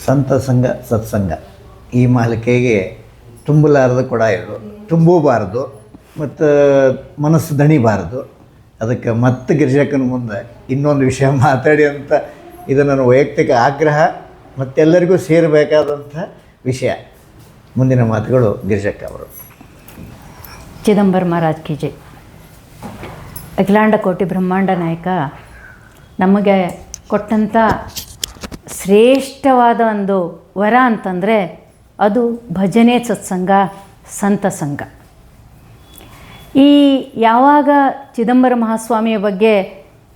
ಸಂತ ಸಂಘ ಸತ್ಸಂಗ ಈ ಮಾಲಿಕೆಗೆ ತುಂಬಲಾರದ ಕೊಡ ಇದು, ತುಂಬೂಬಾರದು ಮತ್ತು ಮನಸ್ಸು ದಣಿಬಾರದು. ಅದಕ್ಕೆ ಮತ್ತೆ ಗಿರಿಜಕ್ಕನ ಮುಂದೆ ಇನ್ನೊಂದು ವಿಷಯ ಮಾತಾಡಿ ಅಂತ ಇದು ನನ್ನ ವೈಯಕ್ತಿಕ ಆಗ್ರಹ, ಮತ್ತೆಲ್ಲರಿಗೂ ಸೇರಬೇಕಾದಂಥ ವಿಷಯ. ಮುಂದಿನ ಮಾತುಗಳು ಗಿರಿಜಕ್ಕ ಅವರು. ಚಿದಂಬರ ಮಹಾರಾಜ್ ಕಿ ಜೈ. ಅಖಿಲಾಂಡ ಕೋಟಿ ಬ್ರಹ್ಮಾಂಡ ನಾಯಕ ನಮಗೆ ಕೊಟ್ಟಂಥ ಶ್ರೇಷ್ಠವಾದ ಒಂದು ವರ ಅಂತಂದರೆ ಅದು ಭಜನೆ, ಸತ್ಸಂಗ, ಸಂತ ಸಂಘ. ಈ ಯಾವಾಗ ಚಿದಂಬರ ಮಹಾಸ್ವಾಮಿಯ ಬಗ್ಗೆ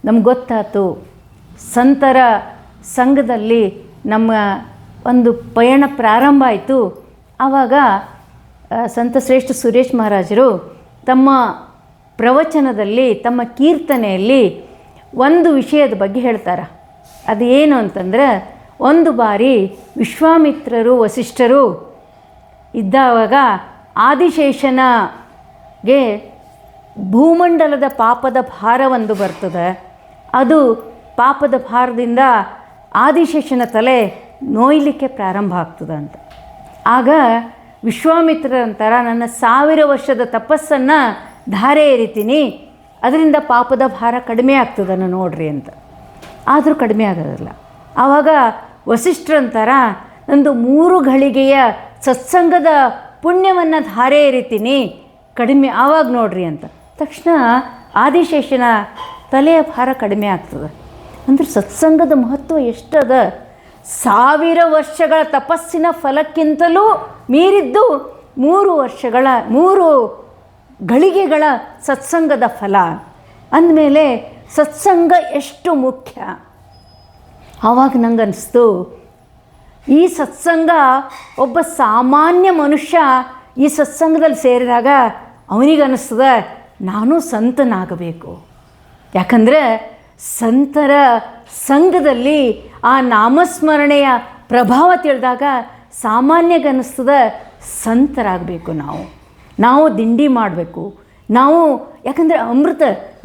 ನಮ್ಗೆ ಗೊತ್ತಾಯ್ತು, ಸಂತರ ಸಂಘದಲ್ಲಿ ನಮ್ಮ ಒಂದು ಪಯಣ ಪ್ರಾರಂಭ ಆಯಿತು, ಆವಾಗ ಸಂತ ಶ್ರೇಷ್ಠ ಸುರೇಶ್ ಮಹಾರಾಜರು ತಮ್ಮ ಪ್ರವಚನದಲ್ಲಿ, ತಮ್ಮ ಕೀರ್ತನೆಯಲ್ಲಿ ಒಂದು ವಿಷಯದ ಬಗ್ಗೆ ಹೇಳ್ತಾರೆ. ಅದು ಏನು ಅಂತಂದರೆ, ಒಂದು ಬಾರಿ ವಿಶ್ವಾಮಿತ್ರರು ವಸಿಷ್ಠರು ಇದ್ದಾವಾಗ ಆದಿಶೇಷನಿಗೆ ಭೂಮಂಡಲದ ಪಾಪದ ಭಾರ ಒಂದು ಬರ್ತದೆ. ಅದು ಪಾಪದ ಭಾರದಿಂದ ಆದಿಶೇಷನ ತಲೆ ನೋಯಲಿಕ್ಕೆ ಪ್ರಾರಂಭ ಆಗ್ತದೆ ಅಂತ. ಆಗ ವಿಶ್ವಾಮಿತ್ರರಂತರ, ನನ್ನ 1000 ವರ್ಷದ ತಪಸ್ಸನ್ನು ಧಾರೆ ಎರಿತೀನಿ, ಅದರಿಂದ ಪಾಪದ ಭಾರ ಕಡಿಮೆ ಆಗ್ತದನ್ನು ನೋಡ್ರಿ ಅಂತ. ಆದರೂ ಕಡಿಮೆ ಆಗೋದಿಲ್ಲ. ಆವಾಗ ವಸಿಷ್ಠರಂತರ, ನಂದು 3 ಘಳಿಗೆಯ ಸತ್ಸಂಗದ ಪುಣ್ಯವನ್ನು ಧಾರೆ ಎರಿತೀನಿ, ಕಡಿಮೆ ಆವಾಗ ನೋಡ್ರಿ ಅಂತ. ತಕ್ಷಣ ಆದಿಶೇಷನ ತಲೆಯ ಭಾರ ಕಡಿಮೆ ಆಗ್ತದೆ. ಅಂದರೆ ಸತ್ಸಂಗದ ಮಹತ್ವ ಎಷ್ಟದ. 1000 ವರ್ಷಗಳ ತಪಸ್ಸಿನ ಫಲಕ್ಕಿಂತಲೂ ಮೀರಿದ್ದು 3 ಘಳಿಗೆಗಳ ಸತ್ಸಂಗದ ಫಲ ಅಂದಮೇಲೆ ಸತ್ಸಂಗ ಎಷ್ಟು ಮುಖ್ಯ. ಆವಾಗ ನಂಗೆ ಅನ್ನಿಸ್ತು, ಈ ಸತ್ಸಂಗ ಒಬ್ಬ ಸಾಮಾನ್ಯ ಮನುಷ್ಯ ಈ ಸತ್ಸಂಗದಲ್ಲಿ ಸೇರಿದಾಗ ಅವನಿಗನ್ನಿಸ್ತದೆ ನಾನು ಸಂತನಾಗಬೇಕು. ಯಾಕಂದರೆ ಸಂತರ ಸಂಘದಲ್ಲಿ ಆ ನಾಮಸ್ಮರಣೆಯ ಪ್ರಭಾವ ತಿಳಿದಾಗ ಸಾಮಾನ್ಯಗನ್ನಿಸ್ತದೆ ಸಂತರಾಗಬೇಕು. ನಾವು ದಿಂಡಿ ಮಾಡಬೇಕು. ನಾವು ಯಾಕಂದರೆ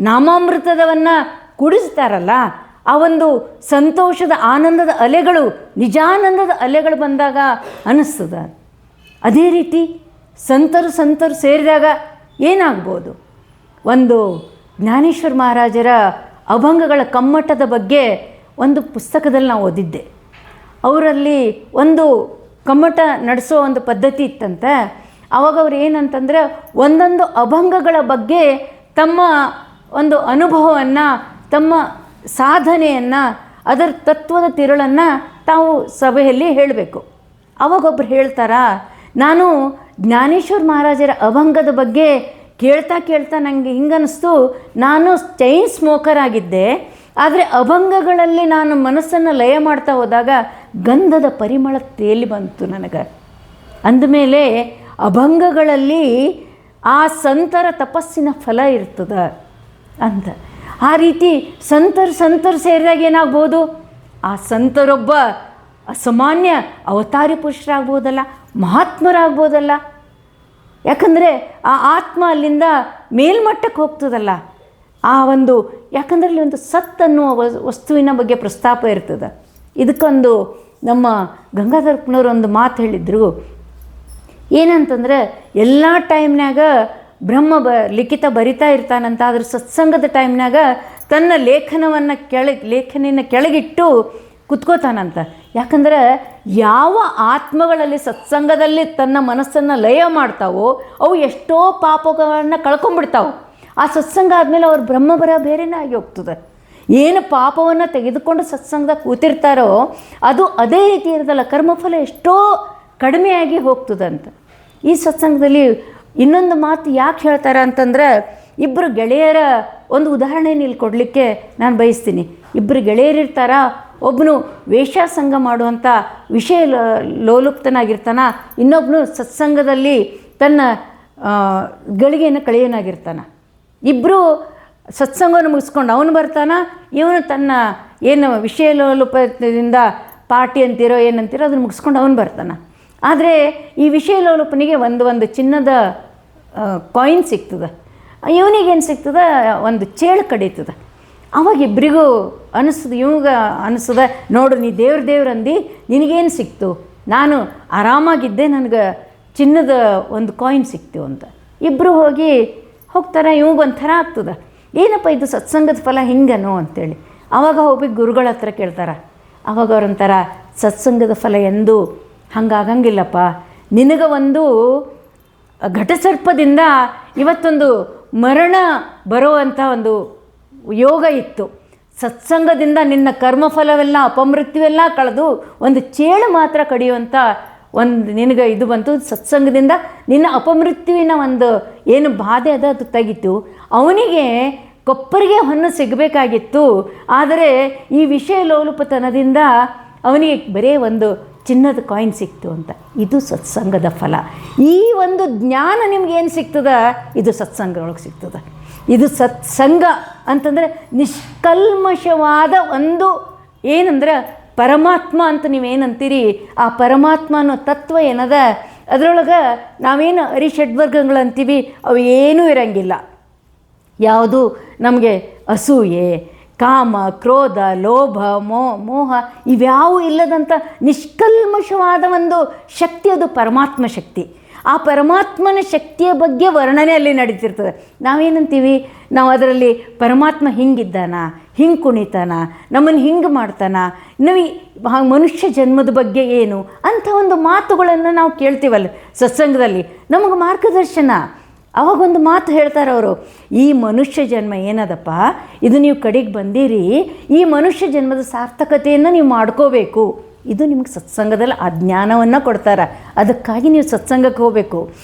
ನಾಮಾಮೃತದವನ್ನು ಕುಡಿಸ್ತಾರಲ್ಲ, ಆ ಒಂದು ಸಂತೋಷದ ಆನಂದದ ಅಲೆಗಳು, ನಿಜಾನಂದದ ಅಲೆಗಳು ಬಂದಾಗ ಅನ್ನಿಸ್ತದೆ. ಅದೇ ರೀತಿ ಸಂತರು ಸೇರಿದಾಗ ಏನಾಗ್ಬೋದು. ಒಂದು ಜ್ಞಾನೇಶ್ವರ ಮಹಾರಾಜರ ಅಭಂಗಗಳ ಕಮ್ಮಟದ ಬಗ್ಗೆ ಒಂದು ಪುಸ್ತಕದಲ್ಲಿ ನಾವು ಓದಿದ್ದೆ. ಅವರಲ್ಲಿ ಒಂದು ಕಮ್ಮಟ ನಡೆಸೋ ಒಂದು ಪದ್ಧತಿ ಇತ್ತಂತೆ. ಆವಾಗ ಅವ್ರು ಏನಂತಂದರೆ, ಒಂದೊಂದು ಅಭಂಗಗಳ ಬಗ್ಗೆ ತಮ್ಮ ಒಂದು ಅನುಭವವನ್ನು, ತಮ್ಮ ಸಾಧನೆಯನ್ನು, ಅದರ ತತ್ವದ ತಿರುಳನ್ನು ತಾವು ಸಭೆಯಲ್ಲಿ ಹೇಳಬೇಕು. ಅವಾಗೊಬ್ಬರು ಹೇಳ್ತಾರಾ, ನಾನು ಜ್ಞಾನೇಶ್ವರ ಮಹಾರಾಜರ ಅಭಂಗದ ಬಗ್ಗೆ ಕೇಳ್ತಾ ನನಗೆ ಹಿಂಗನ್ನಿಸ್ತು, ನಾನು ಚೈನ್ ಸ್ಮೋಕರ್ ಆಗಿದ್ದೆ, ಆದರೆ ಅಭಂಗಗಳಲ್ಲಿ ನಾನು ಮನಸ್ಸನ್ನು ಲಯ ಮಾಡ್ತಾ ಹೋದಾಗ ಗಂಧದ ಪರಿಮಳ ತೇಲಿ ಬಂತು ನನಗೆ. ಅಂದಮೇಲೆ ಅಭಂಗಗಳಲ್ಲಿ ಆ ಸಂತರ ತಪಸ್ಸಿನ ಫಲ ಇರ್ತದೆ ಅಂತ. ಆ ರೀತಿ ಸಂತರು ಸೇರಿದಾಗ ಏನಾಗ್ಬೋದು, ಆ ಸಂತರೊಬ್ಬ ಅಸಾಮಾನ್ಯ ಅವತಾರಿ ಪುರುಷರಾಗ್ಬೋದಲ್ಲ, ಮಹಾತ್ಮರಾಗ್ಬೋದಲ್ಲ. ಯಾಕಂದರೆ ಆ ಆತ್ಮ ಅಲ್ಲಿಂದ ಮೇಲ್ಮಟ್ಟಕ್ಕೆ ಹೋಗ್ತದಲ್ಲ. ಆ ಒಂದು ಯಾಕಂದರೆ ಅಲ್ಲಿ ಒಂದು ಸತ್ ಅನ್ನುವ ವಸ್ತುವಿನ ಬಗ್ಗೆ ಪ್ರಸ್ತಾಪ ಇರ್ತದೆ. ಇದಕ್ಕೊಂದು ನಮ್ಮ ಗಂಗಾಧರಪ್ಪನವರು ಒಂದು ಮಾತು ಹೇಳಿದರು. ಏನಂತಂದರೆ, ಎಲ್ಲ ಟೈಮ್ನಾಗ ಬ್ರಹ್ಮ ಲಿಖಿತ ಬರಿತಾ ಇರ್ತಾನಂತ, ಅದ್ರ ಸತ್ಸಂಗದ ಟೈಮ್ನಾಗ ತನ್ನ ಲೇಖನಿನ ಕೆಳಗಿಟ್ಟು ಕುತ್ಕೋತಾನಂತ. ಯಾಕಂದರೆ ಯಾವ ಆತ್ಮಗಳಲ್ಲಿ ಸತ್ಸಂಗದಲ್ಲಿ ತನ್ನ ಮನಸ್ಸನ್ನು ಲಯ ಮಾಡ್ತಾವೋ ಅವು ಎಷ್ಟೋ ಪಾಪಗಳನ್ನು ಕಳ್ಕೊಂಡ್ಬಿಡ್ತಾವೆ. ಆ ಸತ್ಸಂಗ ಆದಮೇಲೆ ಅವ್ರ ಬ್ರಹ್ಮಬರ ಬೇರೆನೇ ಆಗಿ ಹೋಗ್ತದೆ. ಏನು ಪಾಪವನ್ನು ತೆಗೆದುಕೊಂಡು ಸತ್ಸಂಗದಾಗ ಕೂತಿರ್ತಾರೋ ಅದು ಅದೇ ರೀತಿ ಇರೋದಲ್ಲ, ಕರ್ಮಫಲ ಎಷ್ಟೋ ಕಡಿಮೆಯಾಗಿ ಹೋಗ್ತದಂತ. ಈ ಸತ್ಸಂಗದಲ್ಲಿ ಇನ್ನೊಂದು ಮಾತು ಯಾಕೆ ಹೇಳ್ತಾರೆ ಅಂತಂದರೆ, ಇಬ್ಬರು ಗೆಳೆಯರ ಒಂದು ಉದಾಹರಣೆಯನ್ನು ಇಲ್ಲಿ ಕೊಡಲಿಕ್ಕೆ ನಾನು ಬಯಸ್ತೀನಿ. ಇಬ್ಬರು ಗೆಳೆಯರಿರ್ತಾರ, ಒಬ್ಬನು ವೇಷಾಸಂಗ ಮಾಡುವಂಥ ವಿಷಯ ಲೋಲುಪ್ತನಾಗಿರ್ತಾನೆ, ಇನ್ನೊಬ್ಬನು ಸತ್ಸಂಗದಲ್ಲಿ ತನ್ನ ಗಳಿಗೆಯನ್ನು ಕಳೆಯೋನಾಗಿರ್ತಾನೆ. ಇಬ್ಬರು ಸತ್ಸಂಗವನ್ನು ಮುಗಿಸ್ಕೊಂಡು ಅವನು ಬರ್ತಾನೆ, ಇವನು ತನ್ನ ಏನು ವಿಷಯ ಲೋಲುಪದಿಂದ ಪಾರ್ಟಿ ಅಂತೀರೋ ಏನಂತೀರೋ ಅದನ್ನು ಮುಗಿಸ್ಕೊಂಡು ಅವನು ಬರ್ತಾನೆ. ಆದರೆ ಈ ವಿಷಯ ಲೋಲುಪನಿಗೆ ಒಂದು ಚಿನ್ನದ ಕಾಯಿನ್ ಸಿಗ್ತದೆ, ಇವನಿಗೇನು ಸಿಗ್ತದೆ, ಒಂದು ಚೇಳು ಕಡೀತದೆ. ಅವಾಗ ಇಬ್ಬರಿಗೂ ಅನಿಸ್ತದೆ, ಇವಾಗ ಅನಿಸ್ತದೆ, ನೋಡು ನೀ ದೇವ್ರು ಅಂದು ನಿನಗೇನು ಸಿಕ್ತು, ನಾನು ಆರಾಮಾಗಿದ್ದೆ, ನನಗೆ ಚಿನ್ನದ ಒಂದು ಕಾಯಿನ್ ಸಿಕ್ತು ಅಂತ. ಇಬ್ಬರು ಹೋಗ್ತಾರೆ. ಇವಂಗೊಂಥರ ಆಗ್ತದೆ, ಏನಪ್ಪ ಇದು ಸತ್ಸಂಗದ ಫಲ ಹಿಂಗನೋ ಅಂತೇಳಿ. ಆವಾಗ ಹೋಗಿ ಗುರುಗಳ ಹತ್ರ ಕೇಳ್ತಾರೆ. ಆವಾಗ ಅವ್ರಂತಾರ, ಸತ್ಸಂಗದ ಫಲ ಎಂದು ಹಂಗಾಗಂಗಿಲ್ಲಪ್ಪ, ನಿನಗೆ ಒಂದು ಘಟಸರ್ಪದಿಂದ ಇವತ್ತೊಂದು ಮರಣ ಬರುವಂಥ ಒಂದು ಯೋಗ ಇತ್ತು. ಸತ್ಸಂಗದಿಂದ ನಿನ್ನ ಕರ್ಮಫಲವೆಲ್ಲ ಅಪಮೃತ್ಯುವೆಲ್ಲ ಕಳೆದು ಒಂದು ಚೇಳು ಮಾತ್ರ ಕಡಿಯುವಂಥ ಒಂದು ನಿನಗೆ ಇದು ಬಂತು. ಸತ್ಸಂಗದಿಂದ ನಿನ್ನ ಅಪಮೃತ್ಯುವಿನ ಒಂದು ಏನು ಬಾಧೆ ಅದು ತೆಗಿತು. ಅವನಿಗೆ ಕೊಪ್ಪರಿಗೆ ಹೊನ್ನು ಸಿಗಬೇಕಾಗಿತ್ತು, ಆದರೆ ಈ ವಿಷಯ ಲೋಲುಪತನದಿಂದ ಅವನಿಗೆ ಬರೀ ಒಂದು ಚಿನ್ನದ ಕಾಯಿನ್ ಸಿಕ್ತು ಅಂತ. ಇದು ಸತ್ಸಂಗದ ಫಲ. ಈ ಒಂದು ಜ್ಞಾನ ನಿಮ್ಗೇನು ಸಿಗ್ತದ, ಇದು ಸತ್ಸಂಗದೊಳಗೆ ಸಿಗ್ತದೆ. ಇದು ಸತ್ಸಂಗ ಅಂತಂದರೆ ನಿಷ್ಕಲ್ಮಶವಾದ ಒಂದು ಏನಂದ್ರೆ ಪರಮಾತ್ಮ ಅಂತ ನೀವೇನಂತೀರಿ, ಆ ಪರಮಾತ್ಮ ಅನ್ನೋ ತತ್ವ ಏನದ ಅದರೊಳಗೆ ನಾವೇನು ಅರಿಷಡ್ವರ್ಗಗಳಂತೀವಿ ಅವು ಏನೂ ಇರಂಗಿಲ್ಲ. ಯಾವುದು ನಮಗೆ ಅಸೂಯೆ, ಕಾಮ, ಕ್ರೋಧ, ಲೋಭ, ಮೋಹ ಇವ್ಯಾವೂ ಇಲ್ಲದಂಥ ನಿಷ್ಕಲ್ಮಶವಾದ ಒಂದು ಶಕ್ತಿ, ಅದು ಪರಮಾತ್ಮ ಶಕ್ತಿ. ಆ ಪರಮಾತ್ಮನ ಶಕ್ತಿಯ ಬಗ್ಗೆ ವರ್ಣನೆ ಅಲ್ಲಿ ನಡೀತಿರ್ತದೆ. ನಾವೇನಂತೀವಿ, ನಾವು ಅದರಲ್ಲಿ ಪರಮಾತ್ಮ ಹಿಂಗಿದ್ದಾನ, ಹಿಂಗೆ ಕುಣಿತಾನ, ನಮ್ಮನ್ನು ಹಿಂಗೆ ಮಾಡ್ತಾನ, ನಾವು ಮನುಷ್ಯ ಜನ್ಮದ ಬಗ್ಗೆ ಏನು ಅಂಥ ಒಂದು ಮಾತುಗಳನ್ನು ನಾವು ಕೇಳ್ತೀವಲ್ಲ ಸತ್ಸಂಗದಲ್ಲಿ. ನಮಗೆ ಮಾರ್ಗದರ್ಶನ. ಅವಾಗೊಂದು ಮಾತು ಹೇಳ್ತಾರೆ ಅವರು, ಈ ಮನುಷ್ಯ ಜನ್ಮ ಏನದಪ್ಪ, ಇದು ನೀವು ಕಡೆಗೆ ಬಂದಿರಿ, ಈ ಮನುಷ್ಯ ಜನ್ಮದ ಸಾರ್ಥಕತೆಯನ್ನು ನೀವು ಮಾಡ್ಕೋಬೇಕು. ಇದು ನಿಮ್ಗೆ ಸತ್ಸಂಗದಲ್ಲಿ ಆ ಜ್ಞಾನವನ್ನು ಕೊಡ್ತಾರೆ. ಅದಕ್ಕಾಗಿ ನೀವು ಸತ್ಸಂಗಕ್ಕೆ ಹೋಗಬೇಕು.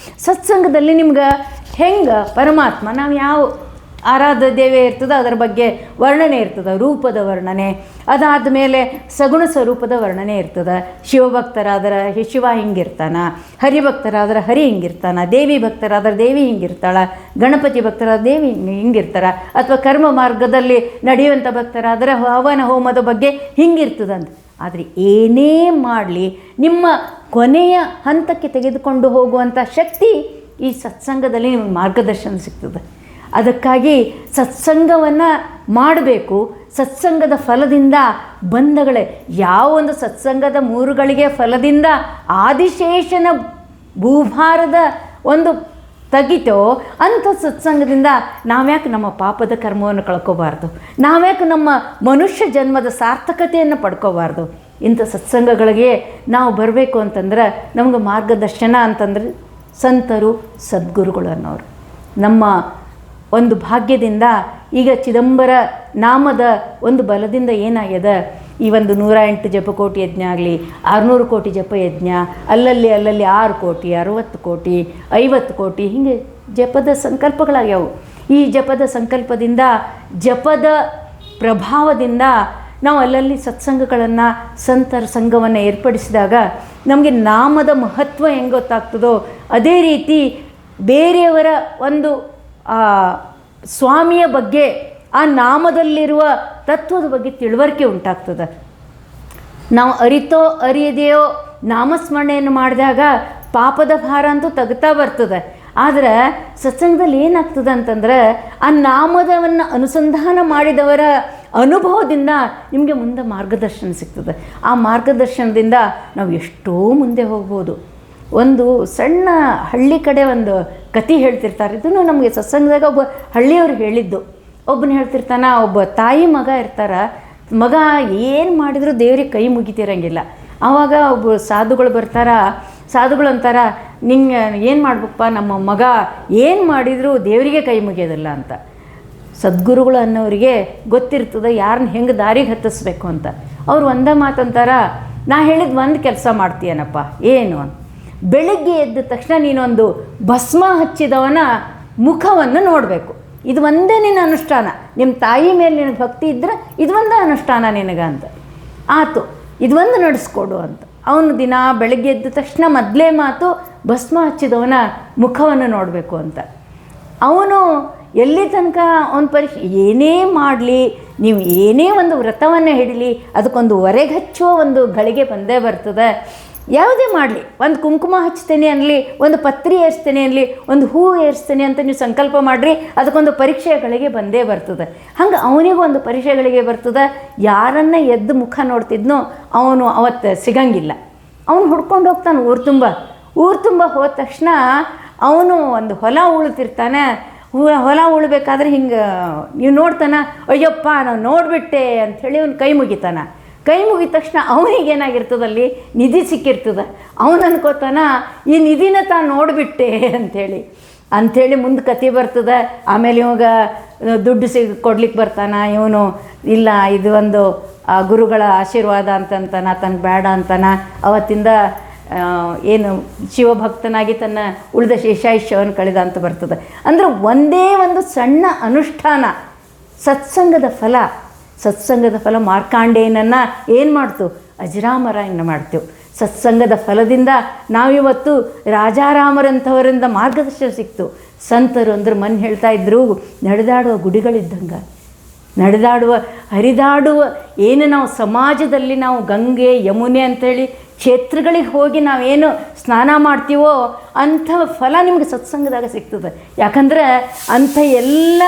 ಸತ್ಸಂಗದಲ್ಲಿ ನಿಮ್ಗೆ ಹೆಂಗೆ ಪರಮಾತ್ಮ, ನಾವು ಯಾವ ಆರಾಧ್ಯ ದೇವೇ ಇರ್ತದೆ ಅದರ ಬಗ್ಗೆ ವರ್ಣನೆ ಇರ್ತದೆ, ರೂಪದ ವರ್ಣನೆ. ಅದಾದ ಮೇಲೆ ಸಗುಣ ಸ್ವರೂಪದ ವರ್ಣನೆ ಇರ್ತದೆ. ಶಿವಭಕ್ತರಾದ್ರೆ ಶಿವ ಹಿಂಗಿರ್ತಾನೆ, ಹರಿಭಕ್ತರಾದ್ರೆ ಹರಿ ಹಿಂಗಿರ್ತಾನೆ, ದೇವಿ ಭಕ್ತರಾದ್ರೆ ದೇವಿ ಹಿಂಗಿರ್ತಾಳೆ, ಗಣಪತಿ ಭಕ್ತರಾದ ದೇವಿ ಹಿಂಗಿರ್ತಾರೆ, ಅಥವಾ ಕರ್ಮ ಮಾರ್ಗದಲ್ಲಿ ನಡೆಯುವಂಥ ಭಕ್ತರಾದರೆ ಹವನ ಹೋಮದ ಬಗ್ಗೆ ಹಿಂಗಿರ್ತದಂತ. ಆದರೆ ಏನೇ ಮಾಡಲಿ ನಿಮ್ಮ ಕೊನೆಯ ಹಂತಕ್ಕೆ ತೆಗೆದುಕೊಂಡು ಹೋಗುವಂಥ ಶಕ್ತಿ ಈ ಸತ್ಸಂಗದಲ್ಲಿ ನಿಮಗೆ ಮಾರ್ಗದರ್ಶನ ಸಿಗ್ತದೆ. ಅದಕ್ಕಾಗಿ ಸತ್ಸಂಗವನ್ನು ಮಾಡಬೇಕು. ಸತ್ಸಂಗದ ಫಲದಿಂದ ಬಂಧಗಳೇ ಯಾವ ಒಂದು ಸತ್ಸಂಗದ ಮೂರುಗಳಿಗೆ ಫಲದಿಂದ ಆದಿಶೇಷನ ಭೂಭಾರದ ಒಂದು ತೆಗಿತೋ ಅಂಥ ಸತ್ಸಂಗದಿಂದ ನಾವ್ಯಾಕೆ ನಮ್ಮ ಪಾಪದ ಕರ್ಮವನ್ನು ಕಳ್ಕೋಬಾರ್ದು, ನಾವ್ಯಾಕೆ ನಮ್ಮ ಮನುಷ್ಯ ಜನ್ಮದ ಸಾರ್ಥಕತೆಯನ್ನು ಪಡ್ಕೋಬಾರ್ದು. ಇಂಥ ಸತ್ಸಂಗಗಳಿಗೆ ನಾವು ಬರಬೇಕು ಅಂತಂದ್ರೆ ನಮಗೆ ಮಾರ್ಗದರ್ಶನ ಅಂತಂದರೆ ಸಂತರು, ಸದ್ಗುರುಗಳು ಅನ್ನೋರು. ನಮ್ಮ ಒಂದು ಭಾಗ್ಯದಿಂದ ಈಗ ಚಿದಂಬರ ನಾಮದ ಒಂದು ಬಲದಿಂದ ಏನಾಗ್ಯದ, ಈ ಒಂದು 108 ಜಪಕೋಟಿ ಯಜ್ಞ ಆಗಲಿ, 600 ಕೋಟಿ ಜಪ ಯಜ್ಞ, ಅಲ್ಲಲ್ಲಿ 6 ಕೋಟಿ, 60 ಕೋಟಿ, 50 ಕೋಟಿ ಹೀಗೆ ಜಪದ ಸಂಕಲ್ಪಗಳಾಗ್ಯಾವು. ಈ ಜಪದ ಸಂಕಲ್ಪದಿಂದ, ಜಪದ ಪ್ರಭಾವದಿಂದ ನಾವು ಅಲ್ಲಲ್ಲಿ ಸತ್ಸಂಗಗಳನ್ನು, ಸಂತರ ಸಂಘವನ್ನು ಏರ್ಪಡಿಸಿದಾಗ ನಮಗೆ ನಾಮದ ಮಹತ್ವ ಹೆಂಗೆ ಗೊತ್ತಾಗ್ತದೋ ಅದೇ ರೀತಿ ಬೇರೆಯವರ ಒಂದು ಸ್ವಾಮಿಯ ಬಗ್ಗೆ, ಆ ನಾಮದಲ್ಲಿರುವ ತತ್ವದ ಬಗ್ಗೆ ತಿಳುವಳಿಕೆ ಉಂಟಾಗ್ತದೆ. ನಾವು ಅರಿತೋ ಅರಿಯದೆಯೋ ನಾಮಸ್ಮರಣೆಯನ್ನು ಮಾಡಿದಾಗ ಪಾಪದ ಭಾರ ಅಂತೂ ತೆಗ್ತಾ ಬರ್ತದೆ. ಆದರೆ ಸತ್ಸಂಗದಲ್ಲಿ ಏನಾಗ್ತದೆ ಅಂತಂದ್ರೆ ಆ ನಾಮದವನ್ನು ಅನುಸಂಧಾನ ಮಾಡಿದವರ ಅನುಭವದಿಂದ ನಿಮಗೆ ಮುಂದೆ ಮಾರ್ಗದರ್ಶನ ಸಿಗ್ತದೆ. ಆ ಮಾರ್ಗದರ್ಶನದಿಂದ ನಾವು ಎಷ್ಟೋ ಮುಂದೆ ಹೋಗ್ಬೋದು. ಒಂದು ಸಣ್ಣ ಹಳ್ಳಿ ಕಡೆ ಒಂದು ಕತೆ ಹೇಳ್ತಿರ್ತಾರೆ. ಇದನ್ನು ನಮಗೆ ಸತ್ಸಂಗದಾಗ ಒಬ್ಬ ಹಳ್ಳಿಯವ್ರು ಹೇಳಿದ್ದು. ಒಬ್ಬನು ಹೇಳ್ತಿರ್ತಾನೆ, ಒಬ್ಬ ತಾಯಿ ಮಗ ಇರ್ತಾರೆ. ಮಗ ಏನು ಮಾಡಿದರೂ ದೇವ್ರಿಗೆ ಕೈ ಮುಗಿತಿರಂಗಿಲ್ಲ. ಆವಾಗ ಒಬ್ಬ ಸಾಧುಗಳು ಬರ್ತಾರ. ಸಾಧುಗಳು ಅಂತಾರ, ನಿಂಗೆ ಏನು ಮಾಡ್ಬೇಕಪ್ಪ, ನಮ್ಮ ಮಗ ಏನು ಮಾಡಿದರೂ ದೇವರಿಗೆ ಕೈ ಮುಗಿಯೋದಿಲ್ಲ ಅಂತ. ಸದ್ಗುರುಗಳು ಅನ್ನೋರಿಗೆ ಗೊತ್ತಿರ್ತದೆ ಯಾರನ್ನ ಹೆಂಗೆ ದಾರಿಗೆ ಹತ್ತಿಸ್ಬೇಕು ಅಂತ. ಅವ್ರು ಒಂದೇ ಮಾತಂತಾರ, ನಾ ಹೇಳಿದ ಒಂದು ಕೆಲಸ ಮಾಡ್ತೀಯನಪ್ಪ, ಏನು? ಬೆಳಗ್ಗೆ ಎದ್ದ ತಕ್ಷಣ ನೀನೊಂದು ಭಸ್ಮ ಹಚ್ಚಿದವನ ಮುಖವನ್ನು ನೋಡಬೇಕು. ಇದು ಒಂದೇ ನಿನ್ನ ಅನುಷ್ಠಾನ. ನಿಮ್ಮ ತಾಯಿ ಮೇಲೆ ನಿನಗೆ ಭಕ್ತಿ ಇದ್ದರೆ ಇದು ಒಂದೇ ಅನುಷ್ಠಾನ ನಿನಗೆ ಅಂತ. ಆತು, ಇದು ಒಂದು ನಡೆಸ್ಕೊಡು ಅಂತ. ಅವನು ದಿನ ಬೆಳಗ್ಗೆ ಎದ್ದ ತಕ್ಷಣ ಮೊದಲೇ ಮಾತು ಭಸ್ಮ ಹಚ್ಚಿದವನ ಮುಖವನ್ನು ನೋಡಬೇಕು ಅಂತ. ಅವನು ಎಲ್ಲಿ ತನಕ ಅವನ ಏನೇ ಮಾಡಲಿ, ನೀವು ಏನೇ ಒಂದು ವ್ರತವನ್ನು ಹಿಡೀಲಿ, ಅದಕ್ಕೊಂದು ಹೊರೆಗೆ ಹಚ್ಚುವ ಒಂದು ಗಳಿಗೆ ಬಂದೇ ಬರ್ತದೆ. ಯಾವುದೇ ಮಾಡಲಿ, ಒಂದು ಕುಂಕುಮ ಹಚ್ತೇನೆ ಅನ್ನಲಿ, ಒಂದು ಪತ್ರಿ ಏರಿಸ್ತೇನೆ ಅನ್ನಲಿ, ಒಂದು ಹೂ ಏರಿಸ್ತೇನೆ ಅಂತ ನೀವು ಸಂಕಲ್ಪ ಮಾಡಿರಿ, ಅದಕ್ಕೊಂದು ಪರೀಕ್ಷೆಗಳಿಗೆ ಬಂದೇ ಬರ್ತದೆ. ಹಂಗೆ ಅವನಿಗೂ ಒಂದು ಪರೀಕ್ಷೆಗಳಿಗೆ ಬರ್ತದೆ. ಯಾರನ್ನ ಎದ್ದು ಮುಖ ನೋಡ್ತಿದ್ನೋ ಅವನು ಅವತ್ತು ಸಿಗಂಗಿಲ್ಲ. ಅವನು ಹುಡ್ಕೊಂಡು ಹೋಗ್ತಾನೆ ಊರು ತುಂಬ ಹೋದ ತಕ್ಷಣ ಅವನು ಒಂದು ಹೊಲ ಉಳ್ತಿರ್ತಾನೆ. ಹೊಲ ಉಳ್ಬೇಕಾದ್ರೆ ಹಿಂಗೆ ನೀವು ನೋಡ್ತಾನೆ, ಅಯ್ಯಪ್ಪ ನಾನು ನೋಡಿಬಿಟ್ಟೆ ಅಂಥೇಳಿ ಅವ್ನು ಕೈ ಮುಗಿದ ತಕ್ಷಣ ಅವನಿಗೇನಾಗಿರ್ತದಲ್ಲಿ ನಿಧಿ ಸಿಕ್ಕಿರ್ತದೆ. ಅವನು ಅನ್ಕೋತಾನ ಈ ನಿಧಿನ ತಾನು ನೋಡಿಬಿಟ್ಟೆ ಅಂಥೇಳಿ ಮುಂದೆ ಕತೆ ಬರ್ತದೆ. ಆಮೇಲೆ ಇವಾಗ ದುಡ್ಡು ಕೊಡ್ಲಿಕ್ಕೆ ಬರ್ತಾನೆ ಇವನು. ಇಲ್ಲ, ಇದು ಒಂದು ಗುರುಗಳ ಆಶೀರ್ವಾದ ಅಂತಂತಾನ, ತನಗೆ ಬೇಡ ಅಂತಾನ. ಅವತ್ತಿಂದ ಏನು ಶಿವಭಕ್ತನಾಗಿ ತನ್ನ ಉಳಿದ ಶೇಷಾಯುಷ್ಯವನ್ನು ಕಳೆದ ಅಂತ ಬರ್ತದೆ. ಅಂದರೆ ಒಂದೇ ಒಂದು ಸಣ್ಣ ಅನುಷ್ಠಾನ ಸತ್ಸಂಗದ ಫಲ ಮಾರ್ಕಾಂಡೇಯನನ್ನು ಏನು ಮಾಡ್ತು? ಅಜರಾಮರನ್ನು ಮಾಡ್ತೇವೆ. ಸತ್ಸಂಗದ ಫಲದಿಂದ ನಾವಿವತ್ತು ರಾಜಾರಾಮರಂಥವರಿಂದ ಮಾರ್ಗದರ್ಶನ ಸಿಕ್ತು. ಸಂತರು ಅಂದ್ರೆ ಮನ್ ಹೇಳ್ತಾ ಇದ್ರು, ನಡೆದಾಡುವ ಗುಡಿಗಳಿದ್ದಂಗೆ, ಹರಿದಾಡುವ ಏನು ನಾವು ಸಮಾಜದಲ್ಲಿ ನಾವು ಗಂಗೆ ಯಮುನೆ ಅಂಥೇಳಿ ಕ್ಷೇತ್ರಗಳಿಗೆ ಹೋಗಿ ನಾವೇನು ಸ್ನಾನ ಮಾಡ್ತೀವೋ ಅಂಥ ಫಲ ನಿಮಗೆ ಸತ್ಸಂಗದಾಗ ಸಿಗ್ತದೆ. ಯಾಕಂದ್ರೆ ಅಂಥ ಎಲ್ಲ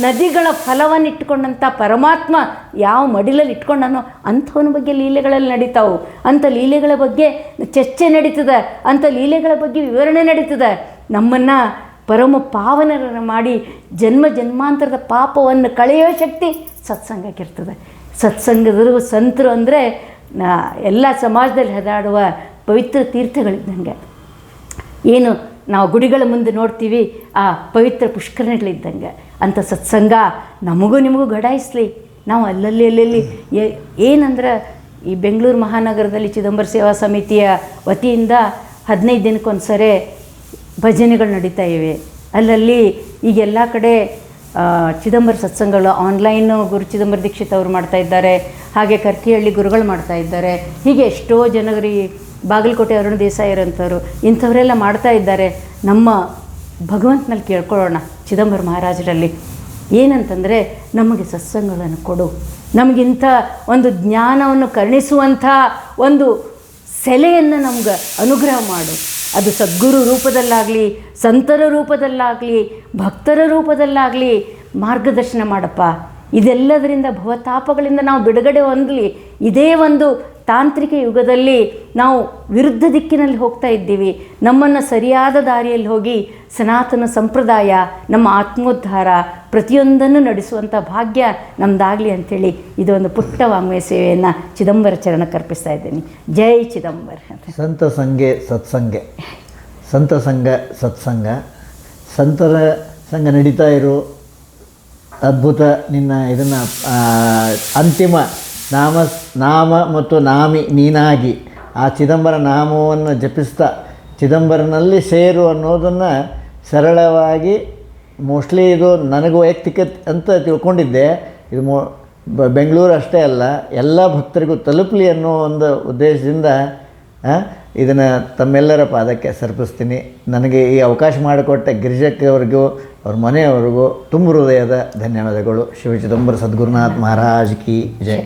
ನದಿಗಳ ಫಲವನ್ನು ಇಟ್ಕೊಂಡಂಥ ಪರಮಾತ್ಮ ಯಾವ ಮಡಿಲಲ್ಲಿ ಇಟ್ಕೊಂಡನೋ ಅಂಥವನ ಬಗ್ಗೆ ಲೀಲೆಗಳಲ್ಲಿ ನಡೀತಾವೆ. ಅಂಥ ಲೀಲೆಗಳ ಬಗ್ಗೆ ಚರ್ಚೆ ನಡೀತದೆ, ಅಂಥ ಲೀಲೆಗಳ ಬಗ್ಗೆ ವಿವರಣೆ ನಡೀತದೆ. ನಮ್ಮನ್ನು ಪರಮ ಪಾವನರನ್ನು ಮಾಡಿ ಜನ್ಮಾಂತರದ ಪಾಪವನ್ನು ಕಳೆಯೋ ಶಕ್ತಿ ಸತ್ಸಂಗಕ್ಕಿರ್ತದೆ. ಸತ್ಸಂಗದರು ಸಂತರು ಅಂದರೆ ಎಲ್ಲ ಸಮಾಜದಲ್ಲಿ ಹರಿದಾಡುವ ಪವಿತ್ರ ತೀರ್ಥಗಳಿದ್ದಂಗೆ. ಏನು ನಾವು ಗುಡಿಗಳ ಮುಂದೆ ನೋಡ್ತೀವಿ, ಆ ಪವಿತ್ರ ಪುಷ್ಕರಣಿಗಳಿದ್ದಂಗೆ. ಅಂಥ ಸತ್ಸಂಗ ನಮಗೂ ನಿಮಗೂ ಗಡಾಯಿಸ್ಲಿ. ನಾವು ಅಲ್ಲಲ್ಲಿ ಏನಂದ್ರೆ ಈ ಬೆಂಗಳೂರು ಮಹಾನಗರದಲ್ಲಿ ಚಿದಂಬರ ಸೇವಾ ಸಮಿತಿಯ ವತಿಯಿಂದ 15 ದಿನಕ್ಕೊಂದು ಸರಿ ಭಜನೆಗಳು ನಡೀತಾ ಇವೆ. ಅಲ್ಲಲ್ಲಿ ಈಗೆಲ್ಲ ಕಡೆ ಚಿದಂಬರ ಸತ್ಸಂಗಗಳು ಆನ್ಲೈನು ಗುರು ಚಿದಂಬರ ದೀಕ್ಷಿತ್ ಅವರು ಮಾಡ್ತಾಯಿದ್ದಾರೆ, ಹಾಗೆ ಕರ್ಕಿಹಳ್ಳಿ ಗುರುಗಳು ಮಾಡ್ತಾಯಿದ್ದಾರೆ. ಹೀಗೆ ಎಷ್ಟೋ ಜನರಿಗೆ ಬಾಗಲಕೋಟೆ ಅರುಣ್ ದೇಸಾಯಿ ಇರೋಂಥವ್ರು ಇಂಥವರೆಲ್ಲ ಮಾಡ್ತಾ ಇದ್ದಾರೆ. ನಮ್ಮ ಭಗವಂತನಲ್ಲಿ ಕೇಳ್ಕೊಳ್ಳೋಣ ಚಿದಂಬರ ಮಹಾರಾಜರಲ್ಲಿ ಏನಂತಂದರೆ, ನಮಗೆ ಸತ್ಸಂಗಗಳನ್ನು ಕೊಡು, ನಮಗಿಂಥ ಒಂದು ಜ್ಞಾನವನ್ನು ಕರುಣಿಸುವಂಥ ಒಂದು ಸೆಲೆಯನ್ನು ನಮ್ಗೆ ಅನುಗ್ರಹ ಮಾಡು. ಅದು ಸದ್ಗುರು ರೂಪದಲ್ಲಾಗಲಿ, ಸಂತರ ರೂಪದಲ್ಲಾಗಲಿ, ಭಕ್ತರ ರೂಪದಲ್ಲಾಗಲಿ ಮಾರ್ಗದರ್ಶನ ಮಾಡಪ್ಪ. ಇದೆಲ್ಲದರಿಂದ ಭವತಾಪಗಳಿಂದ ನಾವು ಬಿಡುಗಡೆ ಹೊಂದಲಿ. ಇದೇ ಒಂದು ತಾಂತ್ರಿಕ ಯುಗದಲ್ಲಿ ನಾವು ವಿರುದ್ಧ ದಿಕ್ಕಿನಲ್ಲಿ ಹೋಗ್ತಾ ಇದ್ದೀವಿ. ನಮ್ಮನ್ನು ಸರಿಯಾದ ದಾರಿಯಲ್ಲಿ ಹೋಗಿ ಸನಾತನ ಸಂಪ್ರದಾಯ, ನಮ್ಮ ಆತ್ಮೋದ್ಧಾರ ಪ್ರತಿಯೊಂದನ್ನು ನಡೆಸುವಂಥ ಭಾಗ್ಯ ನಮ್ಮದಾಗಲಿ ಅಂಥೇಳಿ ಇದೊಂದು ಪುಟ್ಟ ವಾಂಗ್ಮಯ ಸೇವೆಯನ್ನು ಚಿದಂಬರ ಚರಣಕ್ಕೆ ಅರ್ಪಿಸ್ತಾ ಇದ್ದೀನಿ. ಜೈ ಚಿದಂಬರ. ಸಂತ ಸಂಘೆ ಸತ್ಸಂಗೆ, ಸಂತ ಸಂಘ ಸತ್ಸಂಗ, ಸಂತರ ಸಂಘ ನಡೀತಾ ಇರೋ ಅದ್ಭುತ. ನಿನ್ನ ಇದನ್ನು ಅಂತಿಮ ನಾಮ ಮತ್ತು ನಾಮಿ ನೀನಾಗಿ ಆ ಚಿದಂಬರ ನಾಮವನ್ನು ಜಪಿಸ್ತಾ ಚಿದಂಬರನಲ್ಲಿ ಸೇರು ಅನ್ನೋದನ್ನು ಸರಳವಾಗಿ, ಮೋಸ್ಟ್ಲಿ ಇದು ನನಗೆ ವೈಯಕ್ತಿಕ ಅಂತ ತಿಳ್ಕೊಂಡಿದ್ದೆ. ಇದು ಬೆಂಗಳೂರು ಅಷ್ಟೇ ಅಲ್ಲ, ಎಲ್ಲ ಭಕ್ತರಿಗೂ ತಲುಪಲಿ ಅನ್ನೋ ಒಂದು ಉದ್ದೇಶದಿಂದ ಇದನ್ನು ತಮ್ಮೆಲ್ಲರ ಪಾದಕ್ಕೆ ಸಮರ್ಪಿಸ್ತೀನಿ. ನನಗೆ ಈ ಅವಕಾಶ ಮಾಡಿಕೊಟ್ಟ ಗಿರಿಜಕ್ಕವರಿಗೂ ಅವ್ರ ಮನೆಯವರಿಗೂ ತುಂಬ ಹೃದಯದ ಧನ್ಯವಾದಗಳು. ಶಿವ ಚಿದಂಬರ ಸದ್ಗುರುನಾಥ್ ಮಹಾರಾಜ್ ಕಿ ಜೈ.